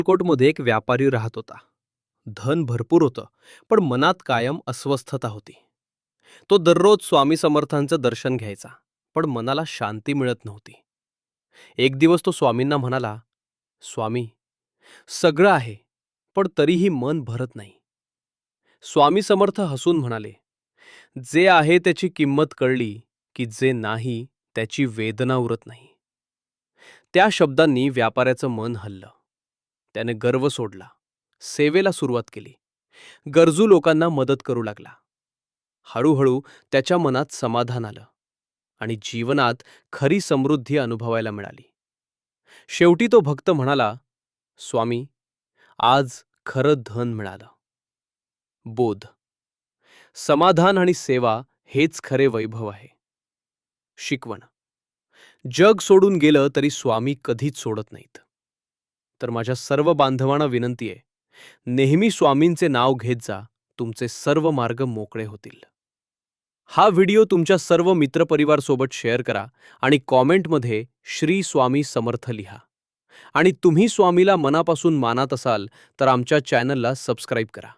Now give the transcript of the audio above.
कोटमध्ये एक व्यापारी राहत होता. धन भरपूर होतं, पण मनात कायम अस्वस्थता होती. तो दररोज स्वामी समर्थांचं दर्शन घ्यायचा, पण मनाला शांती मिळत नव्हती. एक दिवस तो स्वामींना म्हणाला, स्वामी, सगळं आहे, पण तरीही मन भरत नाही. स्वामी समर्थ हसून म्हणाले, जे आहे त्याची किंमत कळली की जे नाही त्याची वेदना उरत नाही. त्या शब्दांनी व्यापाऱ्याचं मन हललं. त्याने गर्व सोडला, सेवेला सुरुवात केली, गरजू लोकांना मदत करू लागला. हळूहळू त्याच्या मनात समाधान आलं आणि जीवनात खरी समृद्धी अनुभवायला मिळाली. शेवटी तो भक्त म्हणाला, स्वामी, आज खरं धन मिळालं. बोध, समाधान आणि सेवा हेच खरे वैभव आहे. शिकवण, जग सोडून गेलं तरी स्वामी कधीच सोडत नाहीत. तर माझ्या सर्व बांधवांना विनंती आहे, नेहमी स्वामींचे नाव घेत जा, तुमचे सर्व मार्ग मोकळे होतील. हा व्हिडिओ तुमच्या सर्व मित्रपरिवार सोबत शेअर करा आणि कॉमेंटमध्ये श्री स्वामी समर्थ लिहा. आणि तुम्ही स्वामीला मनापासून मानत असाल तर आमच्या चॅनलला सबस्क्राईब करा.